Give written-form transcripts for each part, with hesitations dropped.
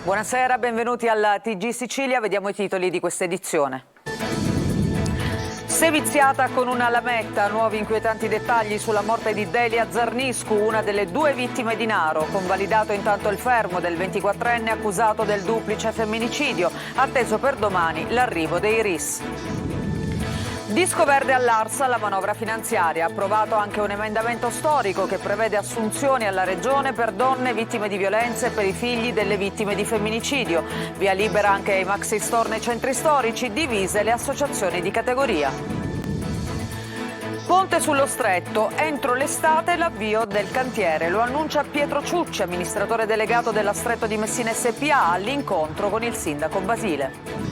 Buonasera, benvenuti alla TG Sicilia. Vediamo i titoli di questa edizione. Seviziata con una lametta, nuovi inquietanti dettagli sulla morte di Delia Zarniscu, una delle due vittime di Naro. Convalidato intanto il fermo del 24enne accusato del duplice femminicidio, atteso per domani l'arrivo dei RIS. Disco verde all'Arsa, la manovra finanziaria. Approvato anche un emendamento storico che prevede assunzioni alla Regione per donne vittime di violenze e per i figli delle vittime di femminicidio. Via libera anche ai maxi store nei centri storici, divise le associazioni di categoria. Ponte sullo Stretto, entro l'estate l'avvio del cantiere. Lo annuncia Pietro Ciucci, amministratore delegato della Stretto di Messina SPA, all'incontro con il sindaco Basile.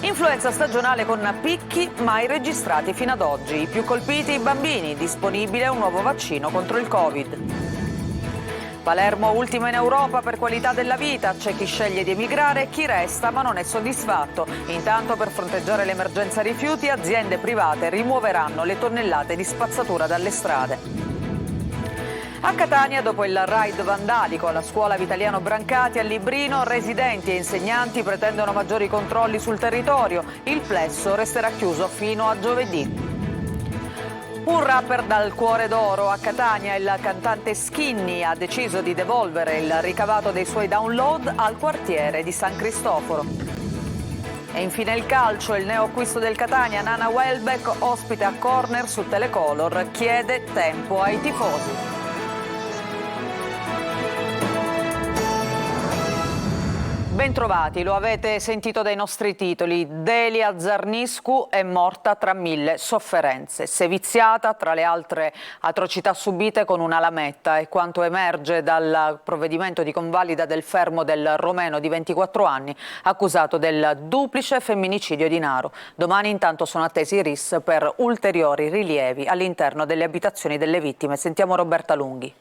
Influenza stagionale con picchi mai registrati fino ad oggi. I più colpiti i bambini, disponibile un nuovo vaccino contro il Covid. Palermo ultima in Europa per qualità della vita, c'è chi sceglie di emigrare e chi resta ma non è soddisfatto. Intanto per fronteggiare l'emergenza rifiuti aziende private rimuoveranno le tonnellate di spazzatura dalle strade. A Catania, dopo il raid vandalico alla scuola Vitaliano Brancati a Librino, residenti e insegnanti pretendono maggiori controlli sul territorio. Il plesso resterà chiuso fino a giovedì. Un rapper dal cuore d'oro a Catania, il cantante Skinny ha deciso di devolvere il ricavato dei suoi download al quartiere di San Cristoforo. E infine il calcio, il neoacquisto del Catania, Nana Welbeck, ospite a corner su Telecolor, chiede tempo ai tifosi. Bentrovati, lo avete sentito dai nostri titoli. Delia Zarniscu è morta tra mille sofferenze, seviziata tra le altre atrocità subite con una lametta, e quanto emerge dal provvedimento di convalida del fermo del romeno di 24 anni accusato del duplice femminicidio di Naro. Domani intanto sono attesi i RIS per ulteriori rilievi all'interno delle abitazioni delle vittime. Sentiamo Roberta Lunghi.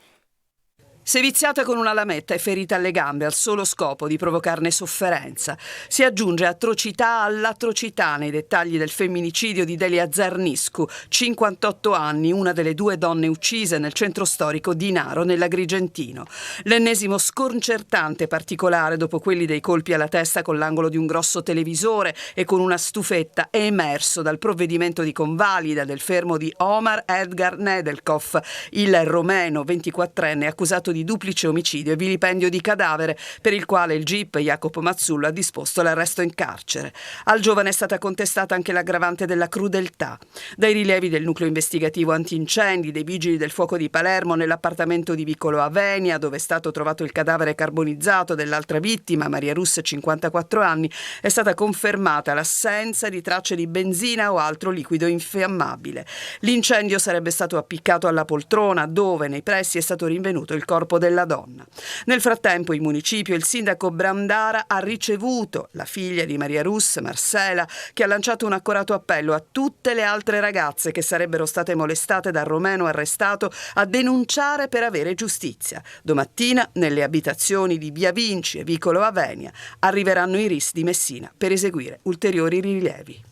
Seviziata con una lametta e ferita alle gambe al solo scopo di provocarne sofferenza. Si aggiunge atrocità all'atrocità nei dettagli del femminicidio di Delia Zarniscu, 58 anni, una delle due donne uccise nel centro storico di Naro, nell'Agrigentino. L'ennesimo sconcertante particolare dopo quelli dei colpi alla testa con l'angolo di un grosso televisore e con una stufetta è emerso dal provvedimento di convalida del fermo di Omar Edgar Nedelkov, il romeno 24enne accusato di duplice omicidio e vilipendio di cadavere, per il quale il GIP Jacopo Mazzullo ha disposto l'arresto in carcere. Al giovane è stata contestata anche l'aggravante della crudeltà. Dai rilievi del nucleo investigativo antincendi dei vigili del fuoco di Palermo nell'appartamento di Vicolo Avenia, dove è stato trovato il cadavere carbonizzato dell'altra vittima, Maria Russ, 54 anni, è stata confermata l'assenza di tracce di benzina o altro liquido infiammabile. L'incendio sarebbe stato appiccato alla poltrona, dove nei pressi è stato rinvenuto il corpo della donna. Nel frattempo il municipio e il sindaco Brandara ha ricevuto la figlia di Maria Russ, Marcela, che ha lanciato un accorato appello a tutte le altre ragazze che sarebbero state molestate dal romeno arrestato a denunciare per avere giustizia. Domattina nelle abitazioni di Via Vinci e Vicolo Avenia arriveranno i RIS di Messina per eseguire ulteriori rilievi.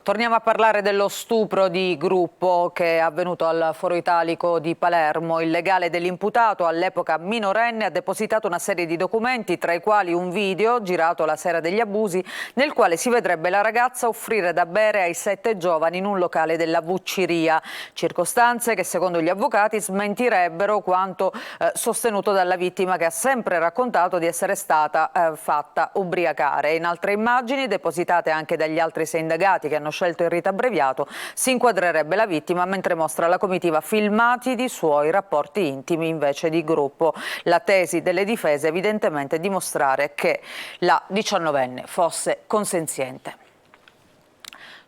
Torniamo a parlare dello stupro di gruppo che è avvenuto al Foro Italico di Palermo. Il legale dell'imputato, all'epoca minorenne, ha depositato una serie di documenti, tra i quali un video girato la sera degli abusi, nel quale si vedrebbe la ragazza offrire da bere ai 7 giovani in un locale della Vucciria. Circostanze che, secondo gli avvocati, smentirebbero quanto sostenuto dalla vittima, che ha sempre raccontato di essere stata fatta ubriacare. In altre immagini, depositate anche dagli altri 6 indagati che hanno scelto il rito abbreviato, si inquadrerebbe la vittima mentre mostra alla comitiva filmati di suoi rapporti intimi invece di gruppo. La tesi delle difese evidentemente è dimostrare che la 19enne fosse consenziente.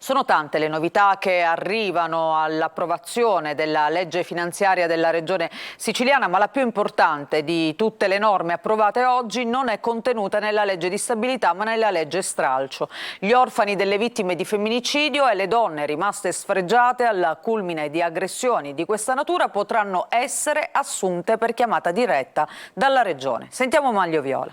Sono tante le novità che arrivano all'approvazione della legge finanziaria della Regione siciliana, ma la più importante di tutte le norme approvate oggi non è contenuta nella legge di stabilità, ma nella legge stralcio. Gli orfani delle vittime di femminicidio e le donne rimaste sfregiate al culmine di aggressioni di questa natura potranno essere assunte per chiamata diretta dalla Regione. Sentiamo Maglio Viola.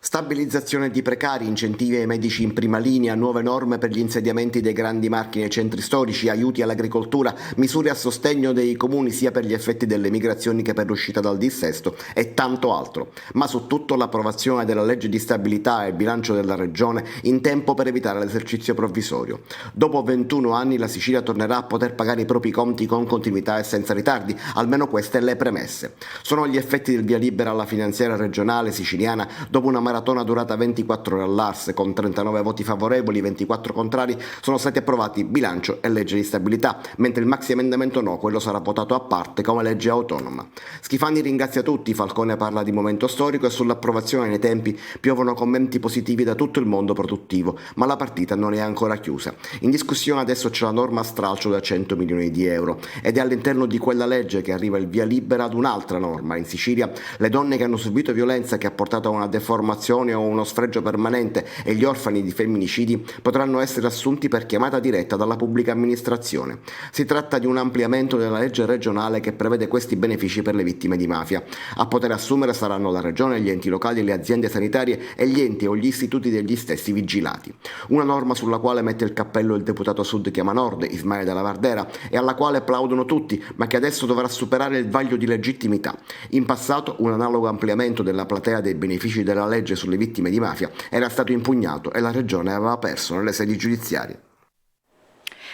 Stabilizzazione di precari, incentivi ai medici in prima linea, nuove norme per gli insediamenti dei grandi marchi nei centri storici, aiuti all'agricoltura, misure a sostegno dei comuni sia per gli effetti delle migrazioni che per l'uscita dal dissesto e tanto altro. Ma su tutto l'approvazione della legge di stabilità e il bilancio della regione in tempo per evitare l'esercizio provvisorio. Dopo 21 anni la Sicilia tornerà a poter pagare i propri conti con continuità e senza ritardi, almeno queste le premesse. Sono gli effetti del via libera alla finanziaria regionale siciliana dopo una maratona durata 24 ore all'Ars, con 39 voti favorevoli, 24 contrari, sono stati approvati bilancio e legge di stabilità, mentre il maxi emendamento no, quello sarà votato a parte come legge autonoma. Schifani ringrazia tutti, Falcone parla di momento storico e sull'approvazione nei tempi piovono commenti positivi da tutto il mondo produttivo, ma la partita non è ancora chiusa. In discussione adesso c'è la norma stralcio da 100 milioni di euro ed è all'interno di quella legge che arriva il via libera ad un'altra norma. In Sicilia le donne che hanno subito violenza che ha portato a una deformazione o uno sfregio permanente e gli orfani di femminicidi potranno essere assunti per chiamata diretta dalla pubblica amministrazione. Si tratta di un ampliamento della legge regionale che prevede questi benefici per le vittime di mafia. A poter assumere saranno la regione, gli enti locali, le aziende sanitarie e gli enti o gli istituti degli stessi vigilati. Una norma sulla quale mette il cappello il deputato Sud Chiama Nord, Ismaele Della Vardera, e alla quale applaudono tutti, ma che adesso dovrà superare il vaglio di legittimità. In passato un analogo ampliamento della platea dei benefici della legge sulle vittime di mafia era stato impugnato e la regione aveva perso nelle sedi giudiziarie.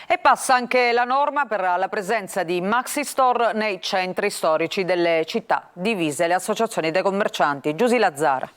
E passa anche la norma per la presenza di maxi store nei centri storici delle città divise, le associazioni dei commercianti. Giusy Lazzara.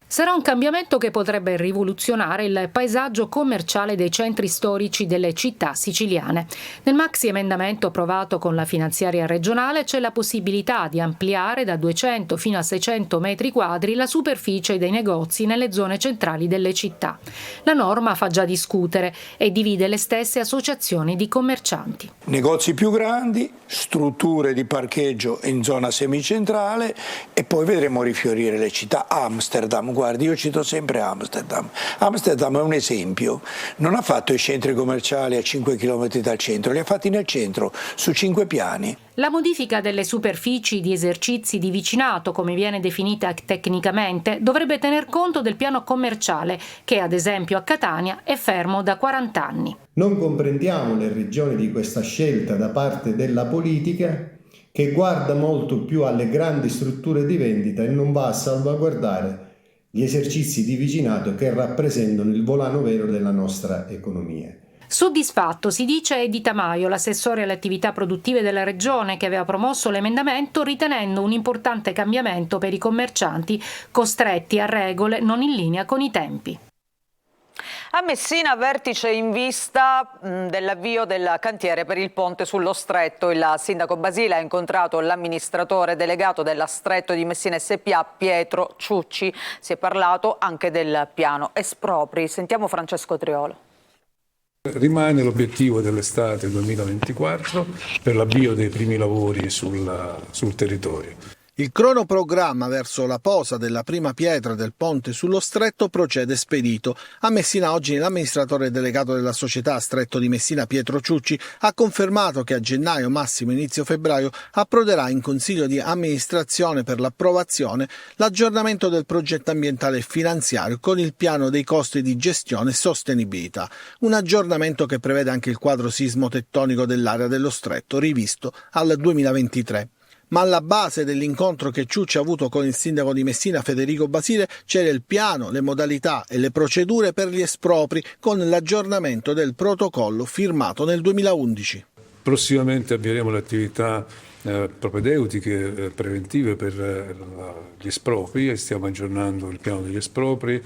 Sarà un cambiamento che potrebbe rivoluzionare il paesaggio commerciale dei centri storici delle città siciliane. Nel maxi emendamento approvato con la finanziaria regionale c'è la possibilità di ampliare da 200 fino a 600 metri quadri la superficie dei negozi nelle zone centrali delle città. La norma fa già discutere e divide le stesse associazioni di commercianti. Negozi più grandi, strutture di parcheggio in zona semicentrale e poi vedremo rifiorire le città. Amsterdam, guardi, io cito sempre Amsterdam. Amsterdam è un esempio, non ha fatto i centri commerciali a 5 km dal centro, li ha fatti nel centro, su 5 piani. La modifica delle superfici di esercizi di vicinato, come viene definita tecnicamente, dovrebbe tener conto del piano commerciale, che ad esempio a Catania è fermo da 40 anni. Non comprendiamo le ragioni di questa scelta da parte della politica, che guarda molto più alle grandi strutture di vendita e non va a salvaguardare gli esercizi di vicinato che rappresentano il volano vero della nostra economia. Soddisfatto, si dice Edi Tamaio, l'assessore alle attività produttive della Regione, che aveva promosso l'emendamento ritenendo un importante cambiamento per i commercianti costretti a regole non in linea con i tempi. A Messina, vertice in vista dell'avvio del cantiere per il ponte sullo Stretto. Il sindaco Basile ha incontrato l'amministratore delegato della Stretto di Messina SPA, Pietro Ciucci. Si è parlato anche del piano espropri. Sentiamo Francesco Triolo. Rimane l'obiettivo dell'estate 2024 per l'avvio dei primi lavori sul territorio. Il cronoprogramma verso la posa della prima pietra del ponte sullo Stretto procede spedito. A Messina oggi l'amministratore delegato della società Stretto di Messina, Pietro Ciucci, ha confermato che a gennaio, massimo inizio febbraio, approderà in Consiglio di amministrazione per l'approvazione l'aggiornamento del progetto ambientale e finanziario con il piano dei costi di gestione e sostenibilità. Un aggiornamento che prevede anche il quadro sismotettonico dell'area dello Stretto, rivisto al 2023. Ma alla base dell'incontro che Ciucci ha avuto con il sindaco di Messina, Federico Basile, c'era il piano, le modalità e le procedure per gli espropri con l'aggiornamento del protocollo firmato nel 2011. Prossimamente avvieremo le attività propedeutiche preventive per gli espropri e stiamo aggiornando il piano degli espropri,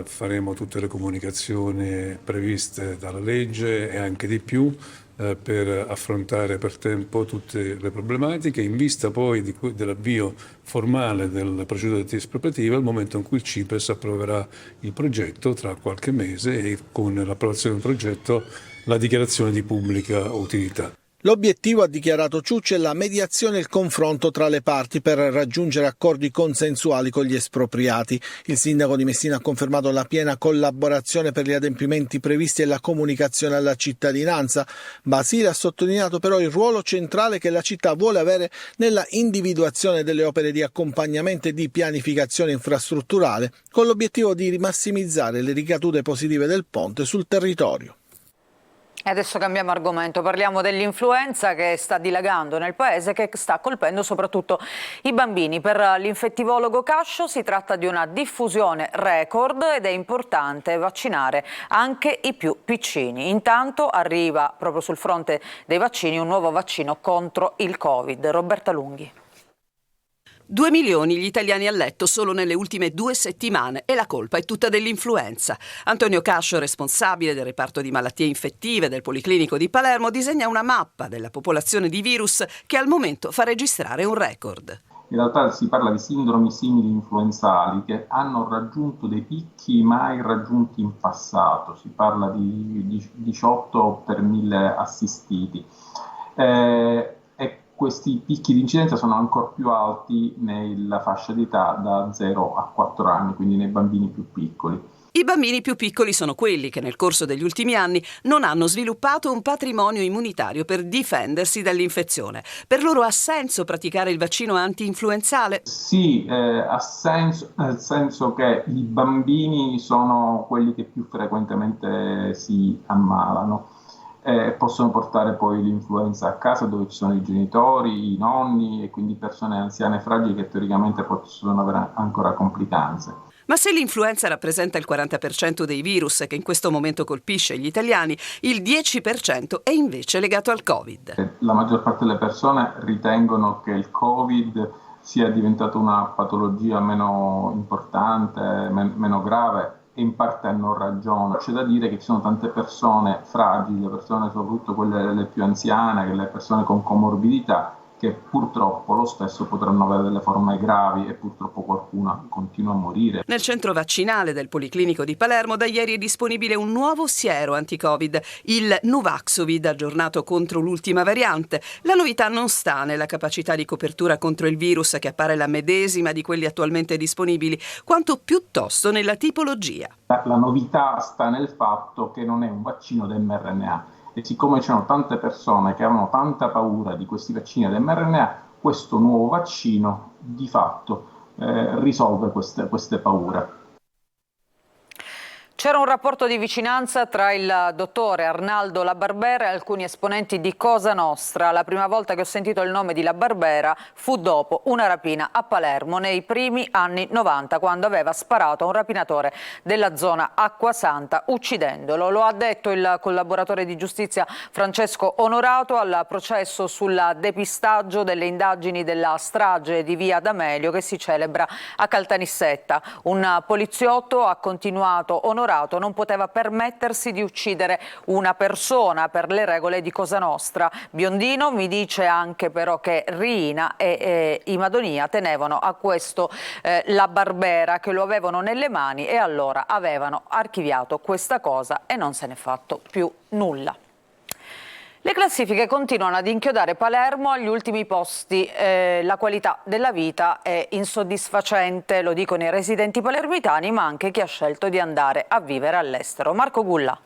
faremo tutte le comunicazioni previste dalla legge e anche di più, per affrontare per tempo tutte le problematiche in vista poi dell'avvio formale della procedura espropriativa al momento in cui il CIPES approverà il progetto tra qualche mese e con l'approvazione del progetto la dichiarazione di pubblica utilità. L'obiettivo, ha dichiarato Ciucci, è la mediazione e il confronto tra le parti per raggiungere accordi consensuali con gli espropriati. Il sindaco di Messina ha confermato la piena collaborazione per gli adempimenti previsti e la comunicazione alla cittadinanza. Basile ha sottolineato però il ruolo centrale che la città vuole avere nella individuazione delle opere di accompagnamento e di pianificazione infrastrutturale, con l'obiettivo di massimizzare le ricadute positive del ponte sul territorio. E adesso cambiamo argomento, parliamo dell'influenza che sta dilagando nel paese, che sta colpendo soprattutto i bambini. Per l'infettivologo Cascio si tratta di una diffusione record ed è importante vaccinare anche i più piccini. Intanto arriva proprio sul fronte dei vaccini un nuovo vaccino contro il Covid. Roberta Lunghi. 2 milioni gli italiani a letto solo nelle ultime 2 settimane e la colpa è tutta dell'influenza. Antonio Cascio, responsabile del reparto di malattie infettive del Policlinico di Palermo, disegna una mappa della popolazione di virus che al momento fa registrare un record. In realtà si parla di sindromi simili influenzali che hanno raggiunto dei picchi mai raggiunti in passato. Si parla di 18 per 1000 assistiti. Questi picchi di incidenza sono ancora più alti nella fascia d'età da 0 a 4 anni, quindi nei bambini più piccoli. I bambini più piccoli sono quelli che nel corso degli ultimi anni non hanno sviluppato un patrimonio immunitario per difendersi dall'infezione. Per loro ha senso praticare il vaccino anti-influenzale? Sì, ha senso, nel senso che i bambini sono quelli che più frequentemente si ammalano. Possono portare poi l'influenza a casa dove ci sono i genitori, i nonni e quindi persone anziane fragili che teoricamente possono avere ancora complicanze. Ma se l'influenza rappresenta il 40% dei virus che in questo momento colpisce gli italiani, il 10% è invece legato al Covid. La maggior parte delle persone ritengono che il Covid sia diventato una patologia meno importante, meno grave. E in parte hanno ragione. C'è da dire che ci sono tante persone fragili, le persone soprattutto quelle le più anziane, le persone con comorbidità, che purtroppo lo stesso potranno avere delle forme gravi e purtroppo qualcuna continua a morire. Nel centro vaccinale del Policlinico di Palermo da ieri è disponibile un nuovo siero anti-Covid, il Nuvaxovid, aggiornato contro l'ultima variante. La novità non sta nella capacità di copertura contro il virus, che appare la medesima di quelli attualmente disponibili, quanto piuttosto nella tipologia. La novità sta nel fatto che non è un vaccino da mRNA. E siccome c'erano tante persone che avevano tanta paura di questi vaccini ad mRNA, questo nuovo vaccino di fatto risolve queste paure. C'era un rapporto di vicinanza tra il dottore Arnaldo La Barbera e alcuni esponenti di Cosa Nostra. La prima volta che ho sentito il nome di La Barbera fu dopo una rapina a Palermo nei primi anni 90, quando aveva sparato a un rapinatore della zona Acquasanta, uccidendolo. Lo ha detto il collaboratore di giustizia Francesco Onorato al processo sul depistaggio delle indagini della strage di Via D'Amelio che si celebra a Caltanissetta. Un poliziotto, ha continuato Onorato, non poteva permettersi di uccidere una persona per le regole di Cosa Nostra. Biondino mi dice anche però che Riina e i Madonia tenevano a questo La Barbera, che lo avevano nelle mani, e allora avevano archiviato questa cosa e non se n'è fatto più nulla. Le classifiche continuano ad inchiodare Palermo agli ultimi posti. La qualità della vita è insoddisfacente, lo dicono i residenti palermitani, ma anche chi ha scelto di andare a vivere all'estero. Marco Gulla.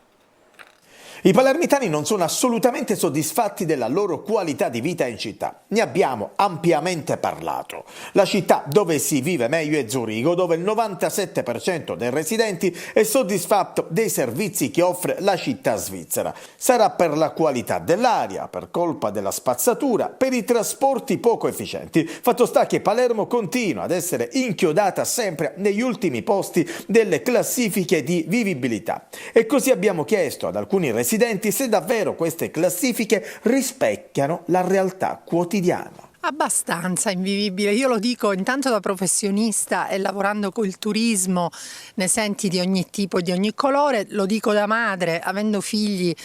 I palermitani non sono assolutamente soddisfatti della loro qualità di vita in città. Ne abbiamo ampiamente parlato. La città dove si vive meglio è Zurigo, dove il 97% dei residenti è soddisfatto dei servizi che offre la città svizzera. Sarà per la qualità dell'aria, per colpa della spazzatura, per i trasporti poco efficienti. Fatto sta che Palermo continua ad essere inchiodata sempre negli ultimi posti delle classifiche di vivibilità. E così abbiamo chiesto ad alcuni residenti se davvero queste classifiche rispecchiano la realtà quotidiana. Abbastanza invivibile, io lo dico intanto da professionista e lavorando col turismo, ne senti di ogni tipo, di ogni colore, lo dico da madre, avendo figli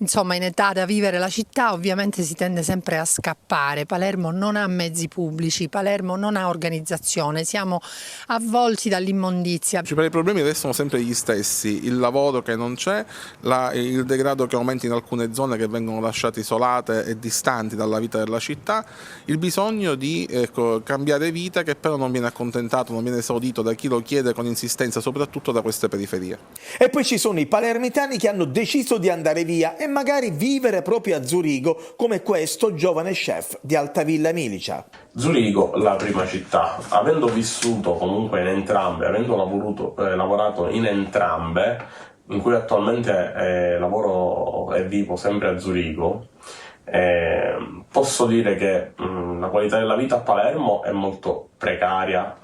insomma in età da vivere la città, ovviamente si tende sempre a scappare. Palermo non ha mezzi pubblici, Palermo non ha organizzazione, siamo avvolti dall'immondizia. I principali problemi restano sempre gli stessi: il lavoro che non c'è, il degrado che aumenta in alcune zone che vengono lasciate isolate e distanti dalla vita della città, il bisogno di cambiare vita che però non viene accontentato, non viene esaudito da chi lo chiede con insistenza, soprattutto da queste periferie. E poi ci sono i palermitani che hanno deciso di andare via e magari vivere proprio a Zurigo, come questo giovane chef di Altavilla Milicia. Zurigo, la prima città, avendo vissuto comunque in entrambe, avendo lavorato in entrambe, in cui attualmente lavoro e vivo sempre a Zurigo, posso dire che la qualità della vita a Palermo è molto precaria,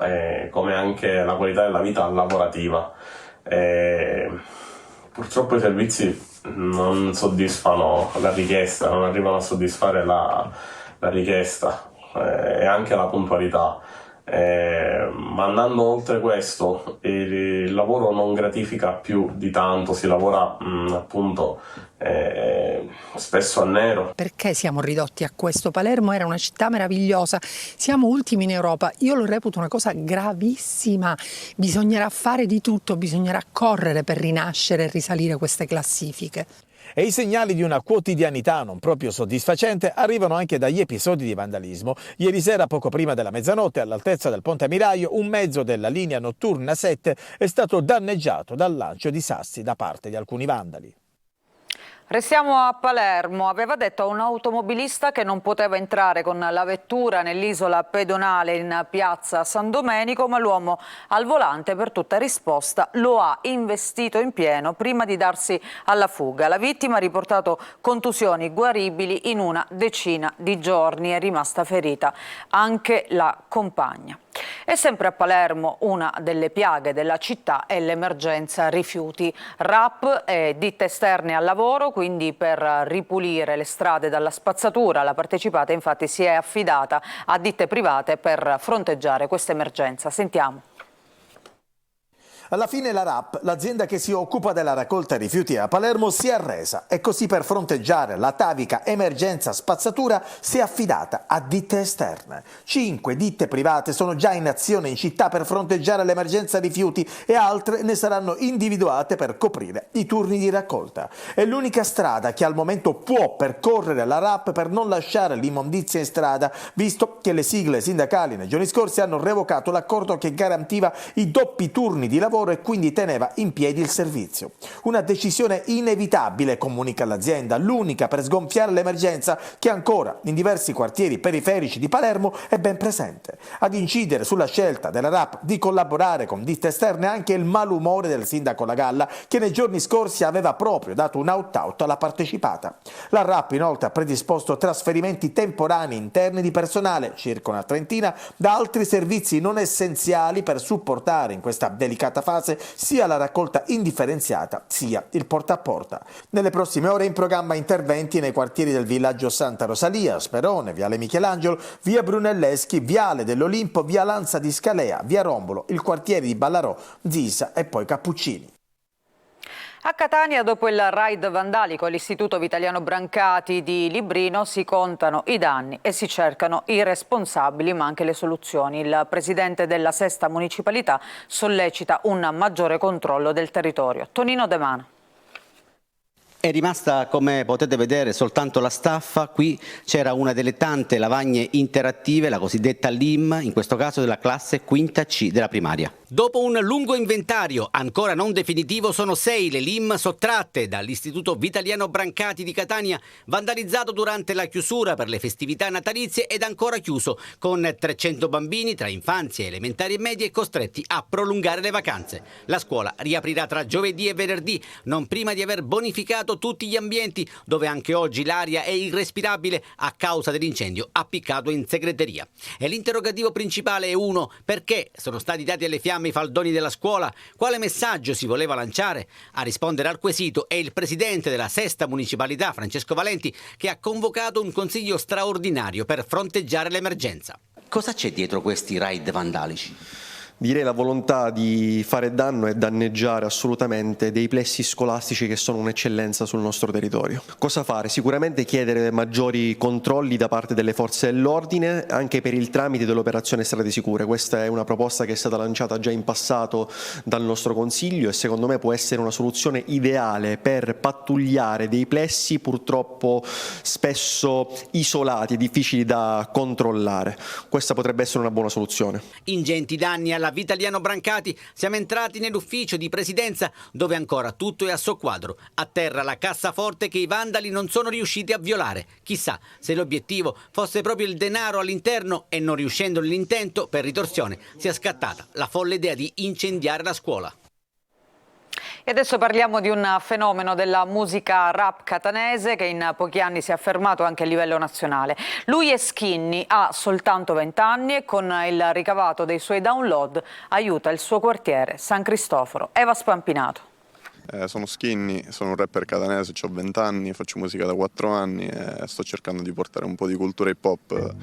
come anche la qualità della vita lavorativa. Purtroppo i servizi non soddisfano la richiesta, non arrivano a soddisfare la richiesta e anche la puntualità. Ma andando oltre questo, il lavoro non gratifica più di tanto, si lavora appunto spesso a nero. Perché siamo ridotti a questo? Palermo era una città meravigliosa, siamo ultimi in Europa, io lo reputo una cosa gravissima, bisognerà fare di tutto, bisognerà correre per rinascere e risalire queste classifiche. E i segnali di una quotidianità non proprio soddisfacente arrivano anche dagli episodi di vandalismo. Ieri sera, poco prima della mezzanotte, all'altezza del Ponte Miraio, un mezzo della linea notturna 7 è stato danneggiato dal lancio di sassi da parte di alcuni vandali. Restiamo a Palermo. Aveva detto a un automobilista che non poteva entrare con la vettura nell'isola pedonale in piazza San Domenico, ma l'uomo al volante per tutta risposta lo ha investito in pieno prima di darsi alla fuga. La vittima ha riportato contusioni guaribili in una decina di giorni, è rimasta ferita anche la compagna. E sempre a Palermo una delle piaghe della città è l'emergenza rifiuti. RAP e ditte esterne al lavoro, quindi per ripulire le strade dalla spazzatura. La partecipata infatti si è affidata a ditte private per fronteggiare questa emergenza. Sentiamo. Alla fine la RAP, l'azienda che si occupa della raccolta rifiuti a Palermo, si è arresa e così per fronteggiare l'atavica emergenza spazzatura si è affidata a ditte esterne. 5 ditte private sono già in azione in città per fronteggiare l'emergenza rifiuti e altre ne saranno individuate per coprire i turni di raccolta. È l'unica strada che al momento può percorrere la RAP per non lasciare l'immondizia in strada, visto che le sigle sindacali nei giorni scorsi hanno revocato l'accordo che garantiva i doppi turni di lavoro e quindi teneva in piedi il servizio. Una decisione inevitabile, comunica l'azienda, l'unica per sgonfiare l'emergenza che ancora in diversi quartieri periferici di Palermo è ben presente. Ad incidere sulla scelta della RAP di collaborare con ditte esterne anche il malumore del sindaco Lagalla, che nei giorni scorsi aveva proprio dato un out-out alla partecipata. La RAP inoltre ha predisposto trasferimenti temporanei interni di personale, circa una trentina, da altri servizi non essenziali per supportare in questa delicata fase sia la raccolta indifferenziata sia il porta a porta. Nelle prossime ore in programma interventi nei quartieri del villaggio Santa Rosalia, Sperone, Viale Michelangelo, via Brunelleschi, Viale dell'Olimpo, via Lanza di Scalea, via Rombolo, il quartiere di Ballarò, Zisa e poi Cappuccini. A Catania, dopo il raid vandalico all'Istituto Vitaliano Brancati di Librino, si contano i danni e si cercano i responsabili, ma anche le soluzioni. Il presidente della sesta municipalità sollecita un maggiore controllo del territorio. Tonino De Mano. È rimasta, come potete vedere, soltanto la staffa. Qui c'era una delle tante lavagne interattive, la cosiddetta LIM, in questo caso della classe quinta C della primaria. Dopo un lungo inventario, ancora non definitivo, sono 6 le LIM sottratte dall'Istituto Vitaliano Brancati di Catania, vandalizzato durante la chiusura per le festività natalizie ed ancora chiuso, con 300 bambini tra infanzia, elementari e medie costretti a prolungare le vacanze. La scuola riaprirà tra giovedì e venerdì, non prima di aver bonificato tutti gli ambienti, dove anche oggi l'aria è irrespirabile a causa dell'incendio appiccato in segreteria. E l'interrogativo principale è uno: perché sono stati dati alle fiamme i faldoni della scuola? Quale messaggio si voleva lanciare? A rispondere al quesito è il presidente della sesta municipalità, Francesco Valenti, che ha convocato un consiglio straordinario per fronteggiare l'emergenza. Cosa c'è dietro questi raid vandalici? direi la volontà di fare danno e danneggiare assolutamente dei plessi scolastici che sono un'eccellenza sul nostro territorio. Cosa fare? Sicuramente chiedere maggiori controlli da parte delle forze dell'ordine anche per il tramite dell'operazione Strade Sicure. Questa è una proposta che è stata lanciata già in passato dal nostro Consiglio e secondo me può essere una soluzione ideale per pattugliare dei plessi purtroppo spesso isolati e difficili da controllare. Questa potrebbe essere una buona soluzione. Ingenti danni alla Vitaliano Brancati, siamo entrati nell'ufficio di presidenza dove ancora tutto è a soqquadro. A terra la cassaforte che i vandali non sono riusciti a violare. Chissà se l'obiettivo fosse proprio il denaro all'interno e non riuscendo nell'intento per ritorsione sia scattata la folle idea di incendiare la scuola. E adesso parliamo di un fenomeno della musica rap catanese che in pochi anni si è affermato anche a livello nazionale. Lui è Skinny, ha soltanto 20 anni e con il ricavato dei suoi download aiuta il suo quartiere San Cristoforo. Eva Spampinato. Sono Skinny, sono un rapper catanese, ho 20 anni, faccio musica da 4 anni e sto cercando di portare un po' di cultura hip hop,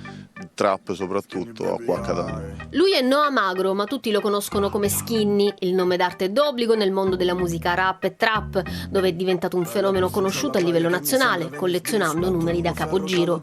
trap soprattutto, qua a Catania. Lui è Noah Magro, ma tutti lo conoscono come Skinny, il nome d'arte d'obbligo nel mondo della musica rap e trap, dove è diventato un fenomeno conosciuto a livello nazionale, collezionando numeri da capogiro.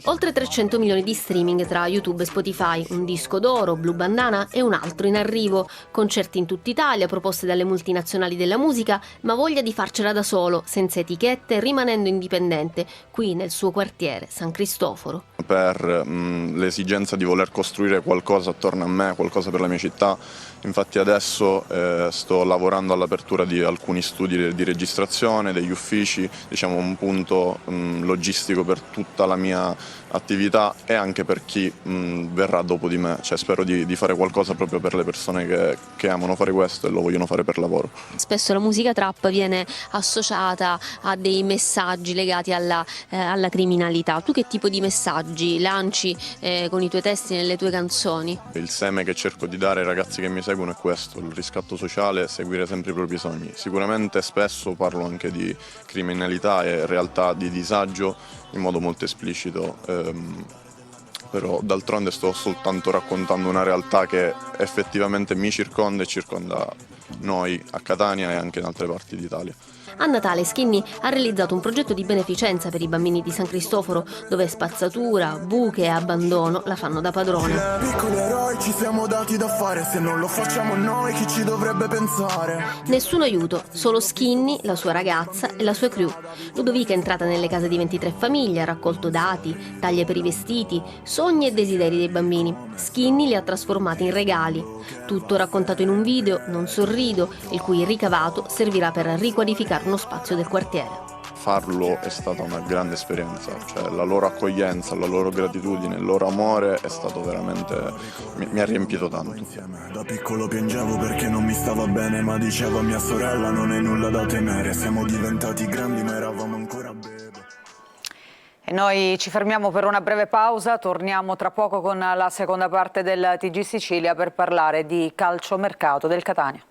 Oltre 300 milioni di streaming tra YouTube e Spotify, un disco d'oro, Blue Bandana e un altro in arrivo, concerti in tutta Italia, proposte dalle multinazionali della musica, ma voglia di farcela da solo, senza etichette, rimanendo indipendente, qui nel suo quartiere, San Cristoforo. Per l'esigenza di voler costruire qualcosa attorno a me, qualcosa per la mia città, infatti adesso sto lavorando all'apertura di alcuni studi di registrazione, degli uffici, diciamo un punto logistico per tutta la mia attività e anche per chi verrà dopo di me, cioè spero di fare qualcosa proprio per le persone che amano fare questo e lo vogliono fare per lavoro. Spesso la musica trap viene associata a dei messaggi legati alla criminalità. Tu che tipo di messaggi lanci con i tuoi testi nelle tue canzoni? Il seme che cerco di dare ai ragazzi che mi seguono è questo, il riscatto sociale, seguire sempre i propri sogni. Sicuramente spesso parlo anche di criminalità e realtà di disagio in modo molto esplicito, però d'altronde sto soltanto raccontando una realtà che effettivamente mi circonda e circonda noi a Catania e anche in altre parti d'Italia. A Natale Skinny ha realizzato un progetto di beneficenza per i bambini di San Cristoforo, dove spazzatura, buche e abbandono la fanno da padrone. Piccoli eroi ci siamo dati da fare, se non lo facciamo noi chi ci dovrebbe pensare? Nessun aiuto, solo Skinny, la sua ragazza e la sua crew. Ludovica è entrata nelle case di 23 famiglie, ha raccolto dati, taglie per i vestiti, sogni e desideri dei bambini. Skinny li ha trasformati in regali. Tutto raccontato in un video, Non sorrido, il cui ricavato servirà per riqualificare uno spazio del quartiere. Farlo è stata una grande esperienza, cioè la loro accoglienza, la loro gratitudine, il loro amore è stato veramente, mi ha riempito tanto. Da piccolo piangevo perché non mi stava bene, ma dicevo a mia sorella non è nulla da temere, siamo diventati grandi ma eravamo ancora bebe. E noi ci fermiamo per una breve pausa, torniamo tra poco con la seconda parte del TG Sicilia per parlare di calciomercato del Catania.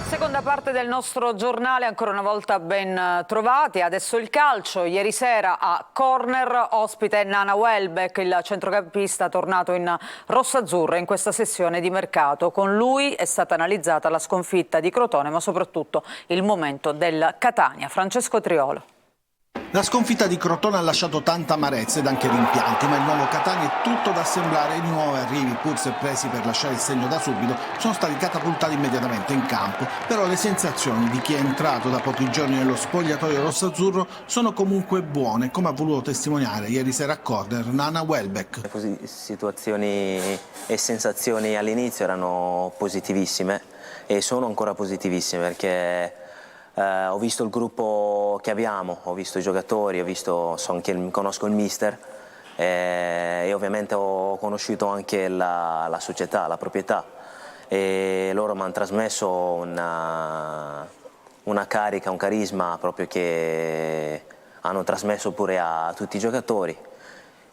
Seconda parte del nostro giornale, ancora una volta ben trovati. Adesso il calcio. Ieri sera a Corner ospite Nana Welbeck, il centrocampista tornato in rosso-azzurro in questa sessione di mercato. Con lui è stata analizzata la sconfitta di Crotone, ma soprattutto il momento del Catania. Francesco Triolo. La sconfitta di Crotone ha lasciato tanta amarezza ed anche rimpianti, ma il nuovo Catania è tutto da assemblare. I nuovi arrivi, pur se presi per lasciare il segno da subito, sono stati catapultati immediatamente in campo. Però le sensazioni di chi è entrato da pochi giorni nello spogliatoio rosso-azzurro sono comunque buone, come ha voluto testimoniare ieri sera a Corner Nana Welbeck. Così, situazioni e sensazioni all'inizio erano positivissime e sono ancora positivissime perché ho visto il gruppo che abbiamo, ho visto i giocatori, conosco il mister e ovviamente ho conosciuto anche la società, la proprietà e loro mi hanno trasmesso una carica, un carisma proprio che hanno trasmesso pure a tutti i giocatori.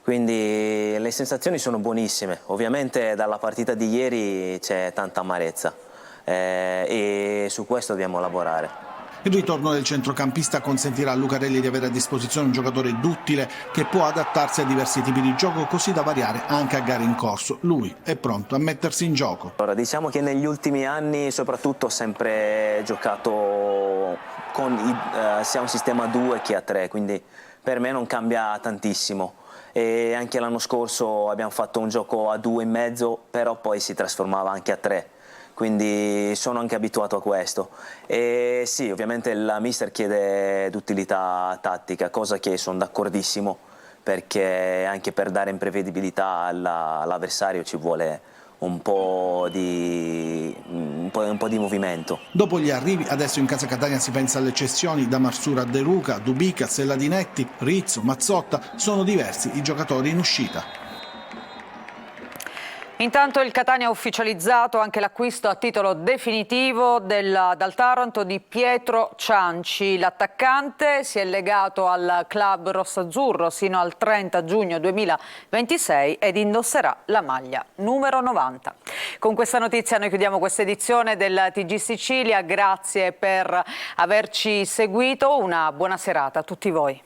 Quindi le sensazioni sono buonissime, ovviamente dalla partita di ieri c'è tanta amarezza. e su questo dobbiamo lavorare. Il ritorno del centrocampista consentirà a Lucarelli di avere a disposizione un giocatore duttile che può adattarsi a diversi tipi di gioco, così da variare anche a gare in corso. Lui è pronto a mettersi in gioco. Allora, diciamo che negli ultimi anni soprattutto ho sempre giocato con sia un sistema a 2 che a 3, quindi per me non cambia tantissimo. E anche l'anno scorso abbiamo fatto un gioco a 2,5, però poi si trasformava anche a 3. Quindi sono anche abituato a questo. E sì, ovviamente il mister chiede d'utilità tattica, cosa che sono d'accordissimo, perché anche per dare imprevedibilità all'avversario ci vuole un po' di movimento. Dopo gli arrivi, adesso in casa Catania si pensa alle cessioni. Da Marsura a De Luca, Dubicas, Ladinetti, Rizzo, Mazzotta, sono diversi i giocatori in uscita. Intanto il Catania ha ufficializzato anche l'acquisto a titolo definitivo dal Taranto di Pietro Cianci. L'attaccante si è legato al club rossazzurro sino al 30 giugno 2026 ed indosserà la maglia numero 90. Con questa notizia noi chiudiamo questa edizione del TG Sicilia. Grazie per averci seguito. Una buona serata a tutti voi.